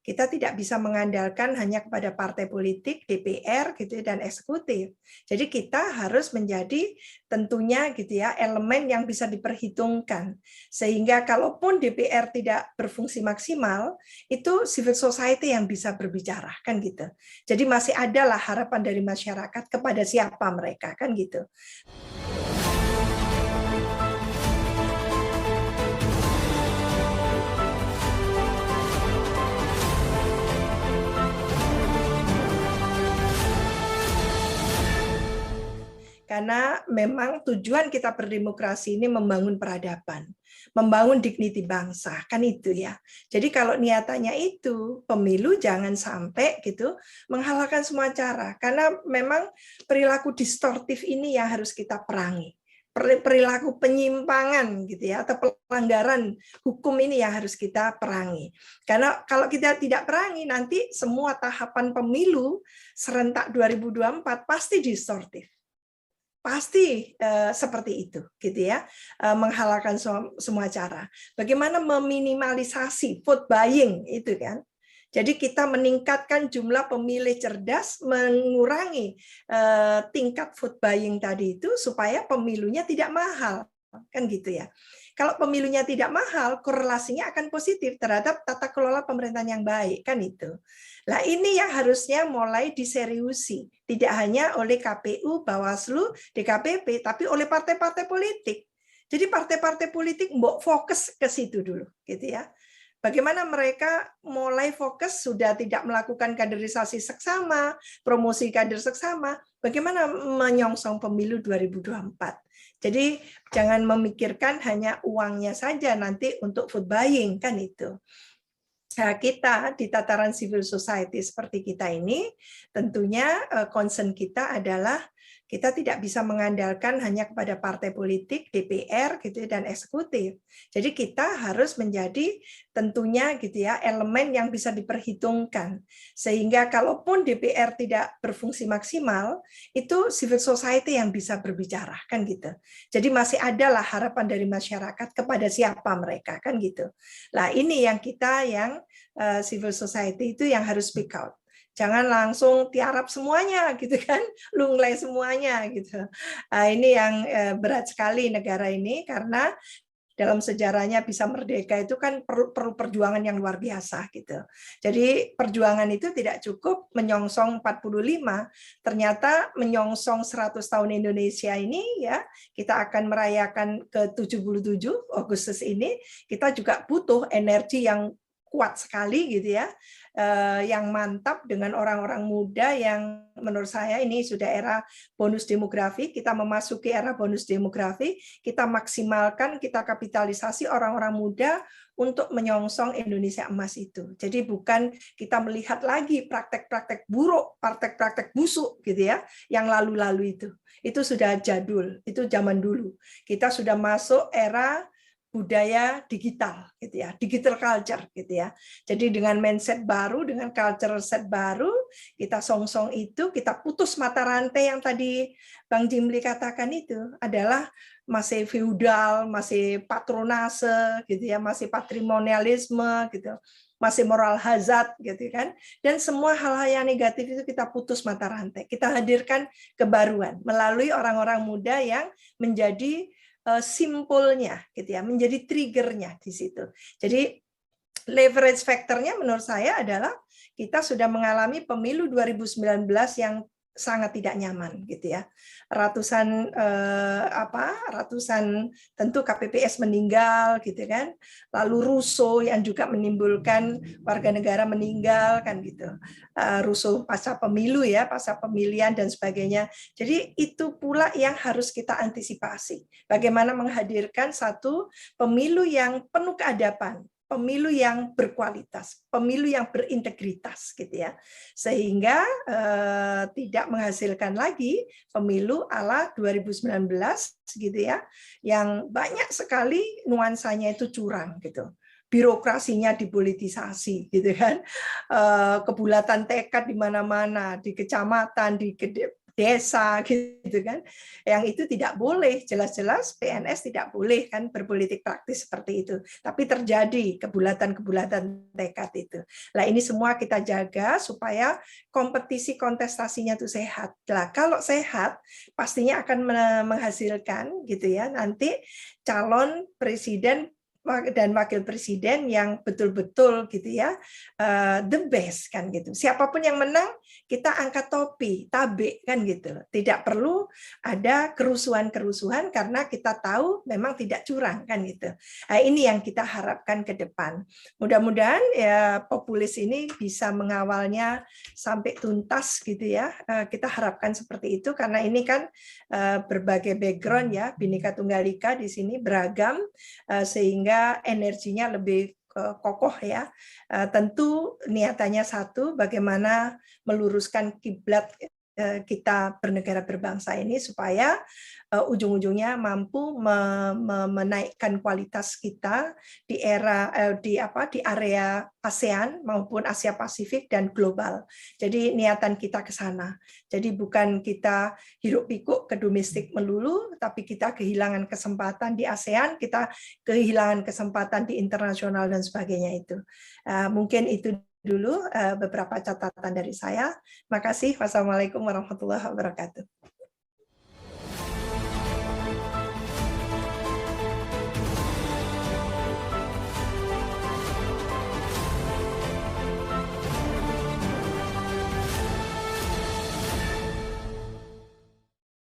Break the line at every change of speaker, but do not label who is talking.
Kita tidak bisa mengandalkan hanya kepada partai politik, DPR gitu dan eksekutif. Jadi kita harus menjadi tentunya gitu ya elemen yang bisa diperhitungkan. Sehingga kalaupun DPR tidak berfungsi maksimal, itu civil society yang bisa berbicara kan gitu. Jadi masih adalah harapan dari masyarakat kepada siapa mereka kan gitu. Karena memang tujuan kita berdemokrasi ini membangun peradaban, membangun dignity bangsa, kan itu ya. Jadi kalau niatannya itu, pemilu jangan sampai gitu menghalalkan semua cara. Karena memang perilaku distortif ini yang harus kita perangi. Perilaku penyimpangan gitu ya, atau pelanggaran hukum ini yang harus kita perangi. Karena kalau kita tidak perangi, nanti semua tahapan pemilu serentak 2024 pasti distortif. Pasti seperti itu, gitu ya, menghalalkan semua cara. Bagaimana meminimalisasi vote buying itu kan? Jadi kita meningkatkan jumlah pemilih cerdas, mengurangi tingkat vote buying tadi itu supaya pemilunya tidak mahal, kan gitu ya. Kalau pemilunya tidak mahal, korelasinya akan positif terhadap tata kelola pemerintahan yang baik, kan itu. Nah, ini yang harusnya mulai diseriusi, tidak hanya oleh KPU, Bawaslu, DKPP, tapi oleh partai-partai politik. Jadi partai-partai politik mbok fokus ke situ dulu, gitu ya. Bagaimana mereka mulai fokus sudah tidak melakukan kaderisasi seksama, promosi kader seksama, bagaimana menyongsong pemilu 2024. Jadi jangan memikirkan hanya uangnya saja nanti untuk vote buying, kan itu. Nah, kita di tataran civil society seperti kita ini, tentunya concern kita adalah kita tidak bisa mengandalkan hanya kepada partai politik, DPR gitu dan eksekutif. Jadi kita harus menjadi tentunya gitu ya elemen yang bisa diperhitungkan. Sehingga kalaupun DPR tidak berfungsi maksimal, itu civil society yang bisa berbicara kan gitu. Jadi masih adalah harapan dari masyarakat kepada siapa mereka kan gitu. Nah, ini yang kita yang civil society itu yang harus speak out. Jangan langsung tiarap semuanya gitu kan, lunglai semuanya gitu. Nah, ini yang berat sekali negara ini karena dalam sejarahnya bisa merdeka itu kan perlu perjuangan yang luar biasa gitu. Jadi perjuangan itu tidak cukup menyongsong 45, ternyata menyongsong 100 tahun Indonesia ini ya, kita akan merayakan ke 77 Agustus ini, kita juga butuh energi yang kuat sekali gitu ya, yang mantap dengan orang-orang muda yang menurut saya ini sudah era bonus demografi, kita memasuki era bonus demografi, kita maksimalkan, kita kapitalisasi orang-orang muda untuk menyongsong Indonesia emas itu. Jadi bukan kita melihat lagi praktek-praktek buruk, praktek-praktek busuk gitu ya, yang lalu-lalu itu. Itu sudah jadul, itu zaman dulu. Kita sudah masuk era budaya digital gitu ya, digital culture gitu ya. Jadi dengan mindset baru, dengan culture set baru, kita songsong itu, kita putus mata rantai yang tadi Bang Jimli katakan itu adalah masih feudal, masih patronase gitu ya, masih patrimonialisme gitu. Masih moral hazard gitu kan. Dan semua hal-hal yang negatif itu kita putus mata rantai. Kita hadirkan kebaruan melalui orang-orang muda yang menjadi simpulnya gitu ya, menjadi triggernya di situ. Jadi leverage factornya menurut saya adalah kita sudah mengalami pemilu 2019 yang sangat tidak nyaman gitu ya. Ratusan tentu KPPS meninggal gitu kan. Lalu rusuh yang juga menimbulkan warga negara meninggal kan gitu. Rusuh pasca pemilu ya, pasca pemilihan dan sebagainya. Jadi itu pula yang harus kita antisipasi. Bagaimana menghadirkan satu pemilu yang penuh keadaban, pemilu yang berkualitas, pemilu yang berintegritas gitu ya. Sehingga tidak menghasilkan lagi pemilu ala 2019 gitu ya, yang banyak sekali nuansanya itu curang gitu. Birokrasinya dipolitisasi gitu kan. Kebulatan tekad di mana-mana, di kecamatan, di desa gitu kan. Yang itu tidak boleh, jelas-jelas PNS tidak boleh kan berpolitik praktis seperti itu. Tapi terjadi kebulatan-kebulatan tekad itu. Nah, ini semua kita jaga supaya kompetisi kontestasinya itu sehat. Nah, kalau sehat pastinya akan menghasilkan gitu ya nanti calon presiden dan wakil presiden yang betul-betul gitu ya the best kan gitu. Siapapun yang menang kita angkat topi, tabe kan gitu. Tidak perlu ada kerusuhan-kerusuhan karena kita tahu memang tidak curang kan gitu. Nah, ini yang kita harapkan ke depan. Mudah-mudahan ya populis ini bisa mengawalnya sampai tuntas gitu ya. Kita harapkan seperti itu karena ini kan berbagai background ya, Bhinneka Tunggal Ika di sini beragam sehingga energinya lebih kokoh ya. Tentu niatannya satu, bagaimana meluruskan kiblat kita bernegara berbangsa ini supaya ujung-ujungnya mampu menaikkan kualitas kita di era di area ASEAN maupun Asia Pasifik dan global. Jadi niatan kita ke sana. Jadi bukan kita hiruk-pikuk ke domestik melulu, tapi kita kehilangan kesempatan di ASEAN, kita kehilangan kesempatan di internasional dan sebagainya itu. Mungkin itu dulu beberapa catatan dari saya. Makasih. Wassalamualaikum warahmatullahi wabarakatuh.